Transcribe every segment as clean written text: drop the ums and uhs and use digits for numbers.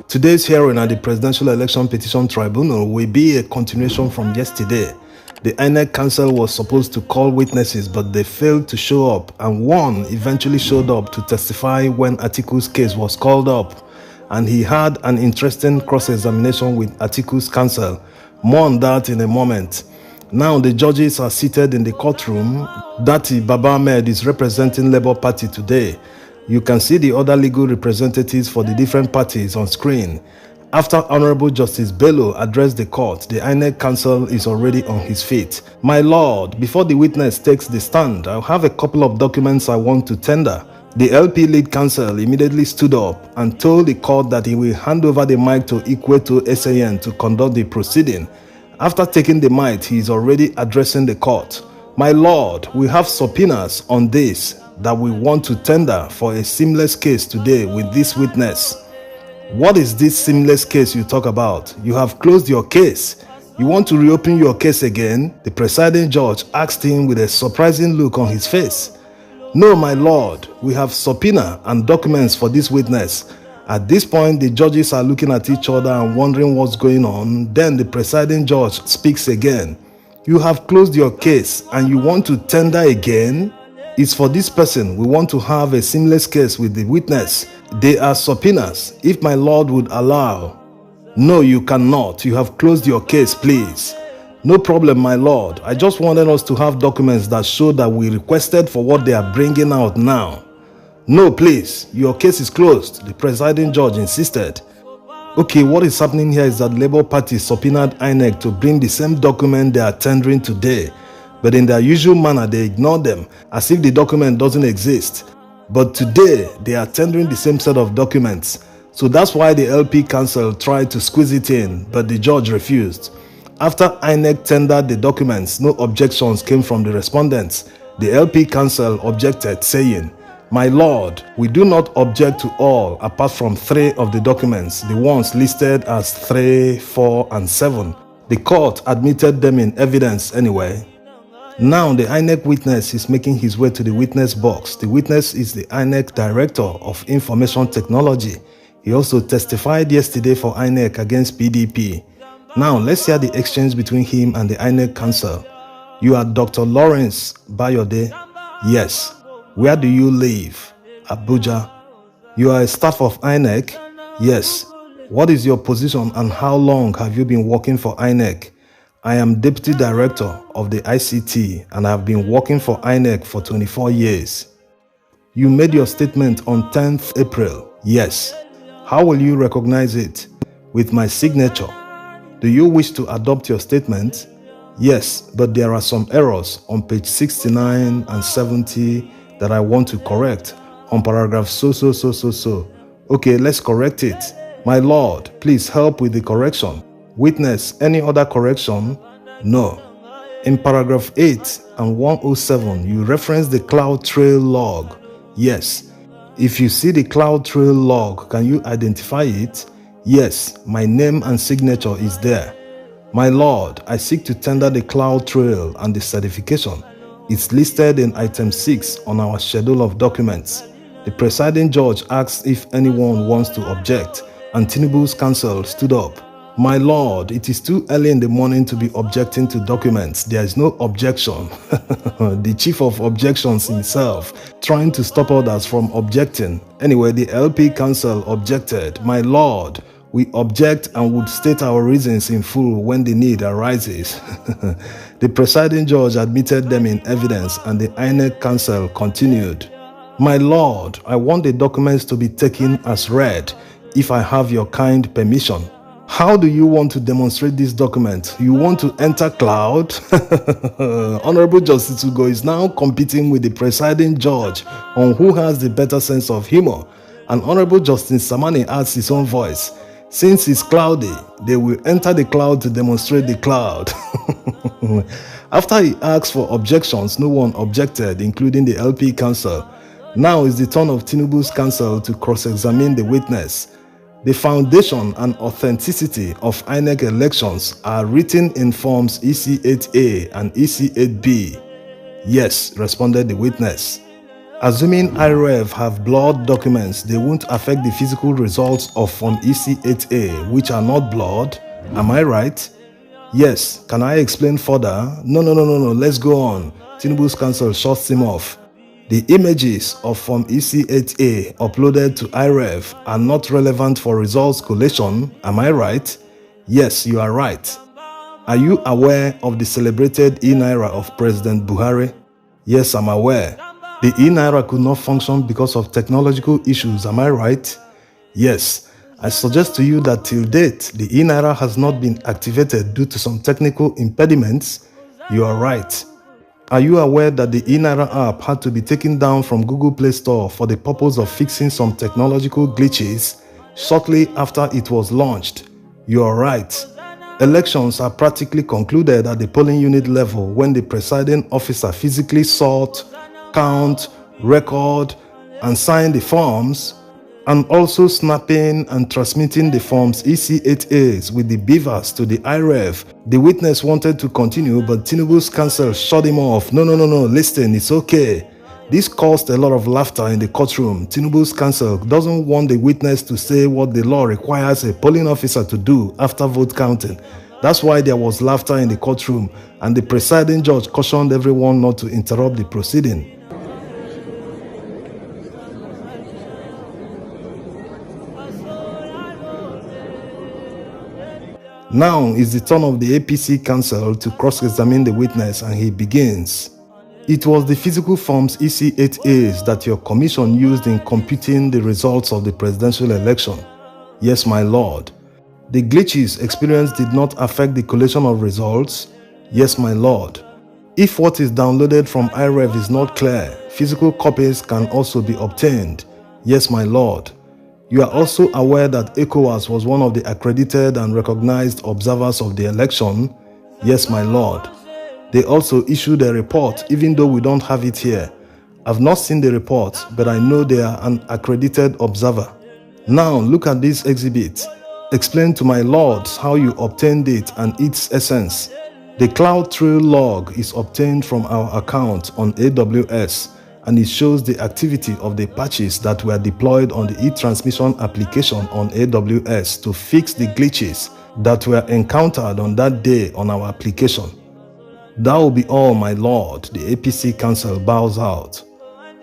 Today's hearing at the Presidential Election Petition Tribunal will be a continuation from yesterday. The INEC Council was supposed to call witnesses, but they failed to show up, and one eventually showed up to testify when Atiku's case was called up, and he had an interesting cross-examination with Atiku's counsel. More on that in a moment. Now the judges are seated in the courtroom. Dati Baba Ahmed is representing Labour Party today. You can see the other legal representatives for the different parties on screen. After Honorable Justice Bello addressed the court, the INEC counsel is already on his feet. My lord, before the witness takes the stand, I have a couple of documents I want to tender. The LP lead counsel immediately stood up and told the court that he will hand over the mic to Ikweto SAN to conduct the proceeding. After taking the mic, he is already addressing the court. My lord, we have subpoenas on this that we want to tender for a seamless case today with this witness. What is this seamless case you talk about? You have closed your case. You want to reopen your case again? The presiding judge asked him with a surprising look on his face. No, my lord, we have subpoena and documents for this witness. At this point, the judges are looking at each other and wondering what's going on. Then the presiding judge speaks again. You have closed your case and you want to tender again? It's for this person. We want to have a seamless case with the witness. They are subpoenas, if my lord would allow. No, you cannot. You have closed your case, please. No problem, my lord. I just wanted us to have documents that show that we requested for what they are bringing out now. No, please. Your case is closed, the presiding judge insisted. Okay, what is happening here is that Labour Party subpoenaed INEC to bring the same document they are tendering today. But in their usual manner, they ignore them as if the document doesn't exist. But today, they are tendering the same set of documents. So that's why the LP council tried to squeeze it in, but the judge refused. After INEC tendered the documents, no objections came from the respondents. The LP council objected, saying, My lord, we do not object to all apart from 3 of the documents, the ones listed as 3, 4, and 7. The court admitted them in evidence anyway. Now the INEC witness is making his way to the witness box. The witness is the INEC Director of Information Technology. He also testified yesterday for INEC against PDP. Now let's hear the exchange between him and the INEC counsel. You are Dr. Lawrence Bayode? Yes. Where do you live? Abuja. You are a staff of INEC? Yes. What is your position and how long have you been working for INEC? I am Deputy Director of the ICT and I have been working for INEC for 24 years. You made your statement on 10th April. Yes. How will you recognize it? With my signature. Do you wish to adopt your statement? Yes, but there are some errors on page 69 and 70 that I want to correct on paragraph so. Okay, let's correct it. My lord, please help with the correction. Witness, any other correction? No. In paragraph 8 and 107, you reference the cloud trail log. Yes. If you see the cloud trail log, can you identify it? Yes, my name and signature is there. My lord, I seek to tender the cloud trail and the certification. It's listed in item 6 on our schedule of documents. The presiding judge asked if anyone wants to object, and Tinubu's counsel stood up. My lord, it is too early in the morning to be objecting to documents. There is no objection. The chief of objections himself, trying to stop others from objecting. Anyway, the LP counsel objected. My lord, we object and would state our reasons in full when the need arises. The presiding judge admitted them in evidence and the INEC counsel continued. My lord, I want the documents to be taken as read, if I have your kind permission. How do you want to demonstrate this document? You want to enter cloud? Honorable Justice Ugo is now competing with the presiding judge on who has the better sense of humor. And Honorable Justice Samani adds his own voice. Since it's cloudy, they will enter the cloud to demonstrate the cloud. After he asked for objections, no one objected, including the LP counsel. Now is the turn of Tinubu's counsel to cross-examine the witness. The foundation and authenticity of INEC elections are written in forms EC8A and EC8B. Yes, responded the witness. Assuming IREV have blurred documents, they won't affect the physical results of Form EC8A, which are not blurred. Am I right? Yes. Can I explain further? No, let's go on. Tinubu's counsel shuts him off. The images of Form EC8A uploaded to IREV are not relevant for results collation. Am I right? Yes, you are right. Are you aware of the celebrated e-Naira of President Buhari? Yes, I'm aware. The e-Naira could not function because of technological issues, am I right? Yes. I suggest to you that till date, the e-Naira has not been activated due to some technical impediments. You are right. Are you aware that the e-Naira app had to be taken down from Google Play Store for the purpose of fixing some technological glitches shortly after it was launched? You are right. Elections are practically concluded at the polling unit level when the presiding officer physically sort, count, record, and sign the forms, and also snapping and transmitting the forms EC8As with the beavers to the IREV. The witness wanted to continue, but Tinubu's counsel shut him off. No, listen, it's okay. This caused a lot of laughter in the courtroom. Tinubu's counsel doesn't want the witness to say what the law requires a polling officer to do after vote counting. That's why there was laughter in the courtroom, and the presiding judge cautioned everyone not to interrupt the proceeding. Now is the turn of the APC counsel to cross-examine the witness, and he begins. It was the physical forms EC8As that your commission used in computing the results of the presidential election. Yes, my lord. The glitches experienced did not affect the collation of results. Yes, my lord. If what is downloaded from IREV is not clear, physical copies can also be obtained. Yes, my lord. You are also aware that ECOWAS was one of the accredited and recognized observers of the election? Yes, my lord. They also issued a report, even though we don't have it here. I've not seen the report, but I know they are an accredited observer. Now look at this exhibit. Explain to my lords how you obtained it and its essence. The CloudTrail log is obtained from our account on AWS, and it shows the activity of the patches that were deployed on the e-transmission application on AWS to fix the glitches that were encountered on that day on our application. That will be all, my lord. The APC counsel bows out.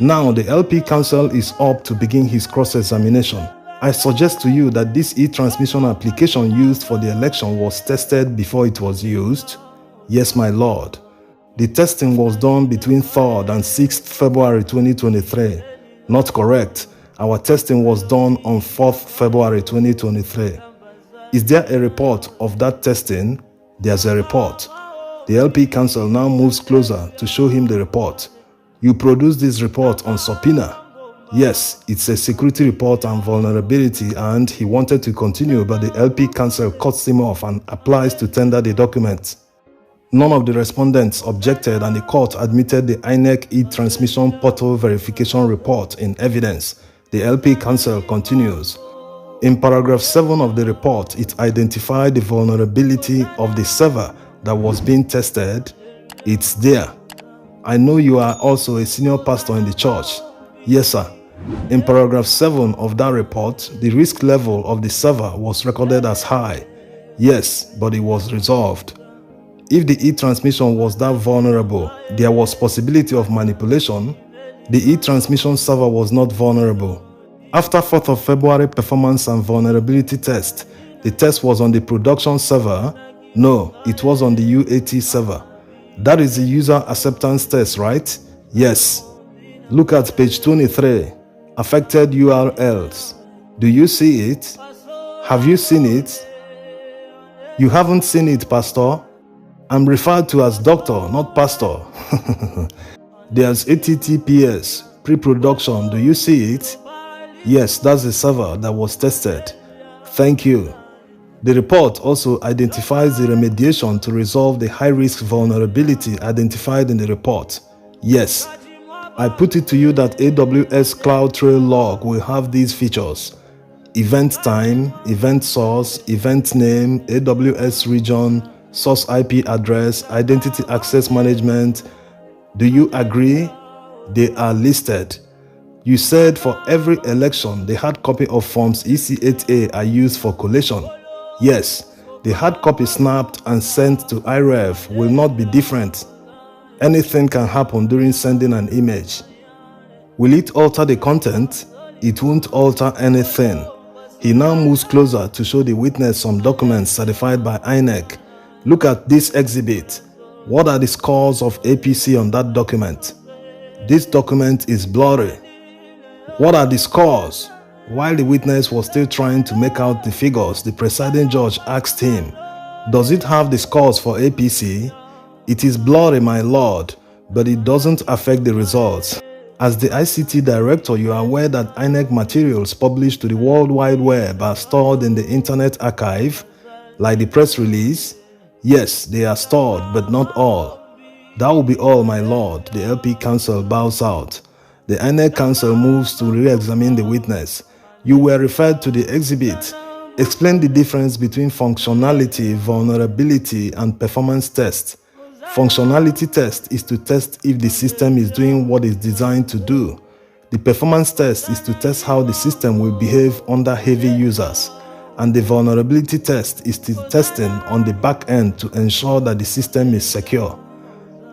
Now the LP counsel is up to begin his cross-examination. I suggest to you that this e-transmission application used for the election was tested before it was used. Yes, my lord. The testing was done between 3rd and 6th February 2023. Not correct. Our testing was done on 4th February 2023. Is there a report of that testing? There's a report. The LP counsel now moves closer to show him the report. You produced this report on subpoena. Yes, it's a security report and vulnerability, and he wanted to continue, but the LP counsel cuts him off and applies to tender the document. None of the respondents objected, and the court admitted the INEC e-transmission portal verification report in evidence. The LP counsel continues. In paragraph 7 of the report, it identified the vulnerability of the server that was being tested. It's there. I know you are also a senior pastor in the church. Yes, sir. In paragraph 7 of that report, the risk level of the server was recorded as high. Yes, but it was resolved. If the e-transmission was that vulnerable, there was possibility of manipulation. The e-transmission server was not vulnerable. After 4th of February performance and vulnerability test, the test was on the production server. No, it was on the UAT server. That is the user acceptance test, right? Yes. Look at page 23, affected URLs. Do you see it? Have you seen it? You haven't seen it, Pastor? I'm referred to as doctor, not pastor. There's HTTPS, pre-production. Do you see it? Yes, that's the server that was tested. Thank you. The report also identifies the remediation to resolve the high-risk vulnerability identified in the report. Yes. I put it to you that AWS CloudTrail log will have these features: event time, event source, event name, AWS region, source IP address, identity access management. Do you agree? They are listed. You said for every election, the hard copy of Forms EC8A are used for collation. Yes, the hard copy snapped and sent to IREV will not be different. Anything can happen during sending an image. Will it alter the content? It won't alter anything. He now moves closer to show the witness some documents certified by INEC. Look at this exhibit. What are the scores of APC on that document? This document is blurry. What are the scores? While the witness was still trying to make out the figures, the presiding judge asked him, "Does it have the scores for APC?" "It is blurry, my lord, but it doesn't affect the results." As the ICT director, you are aware that INEC materials published to the World Wide Web are stored in the Internet Archive, like the press release? Yes, they are stored, but not all. That will be all, my lord. The LP Council bows out. The INEC Council moves to re-examine the witness. You were referred to the exhibit. Explain the difference between functionality, vulnerability, and performance test. Functionality test is to test if the system is doing what it's designed to do. The performance test is to test how the system will behave under heavy users. And the vulnerability test is the testing on the back end to ensure that the system is secure.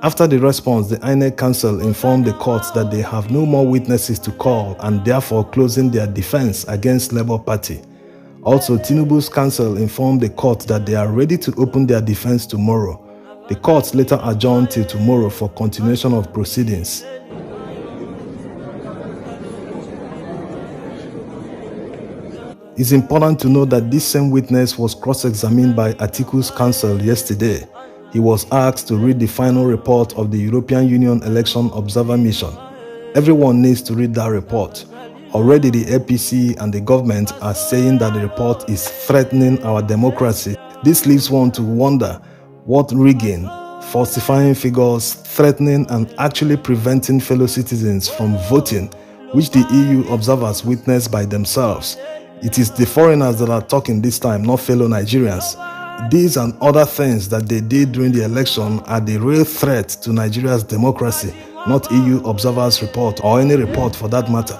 After the response, the INEC Council informed the court that they have no more witnesses to call and therefore closing their defense against Labour Party. Also, Tinubu's council informed the court that they are ready to open their defense tomorrow. The court later adjourned till tomorrow for continuation of proceedings. It's important to note that this same witness was cross-examined by Atiku's counsel yesterday. He was asked to read the final report of the European Union Election Observer Mission. Everyone needs to read that report. Already the APC and the government are saying that the report is threatening our democracy. This leaves one to wonder what rigging, falsifying figures, threatening and actually preventing fellow citizens from voting, which the EU observers witnessed by themselves. It is the foreigners that are talking this time, not fellow Nigerians. These and other things that they did during the election are the real threat to Nigeria's democracy, not EU observers' report or any report for that matter.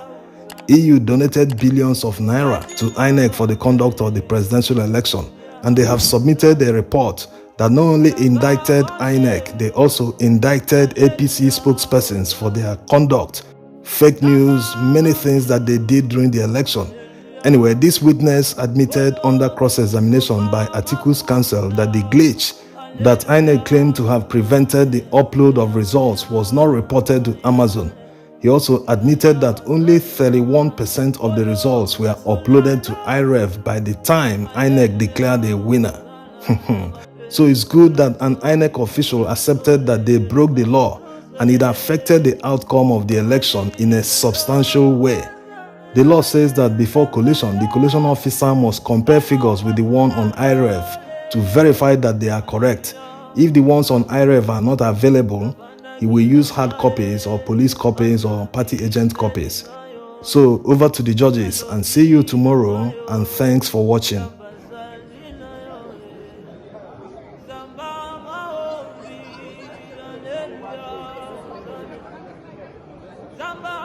EU donated billions of naira to INEC for the conduct of the presidential election, and they have submitted a report that not only indicted INEC, they also indicted APC spokespersons for their conduct, fake news, many things that they did during the election. Anyway, this witness admitted under cross-examination by Atiku's counsel that the glitch that INEC claimed to have prevented the upload of results was not reported to Amazon. He also admitted that only 31% of the results were uploaded to IREV by the time INEC declared a winner. So it's good that an INEC official accepted that they broke the law and it affected the outcome of the election in a substantial way. The law says that before collation, the collation officer must compare figures with the one on IREV to verify that they are correct. If the ones on IREV are not available, he will use hard copies or police copies or party agent copies. So over to the judges and see you tomorrow, and thanks for watching. Zamba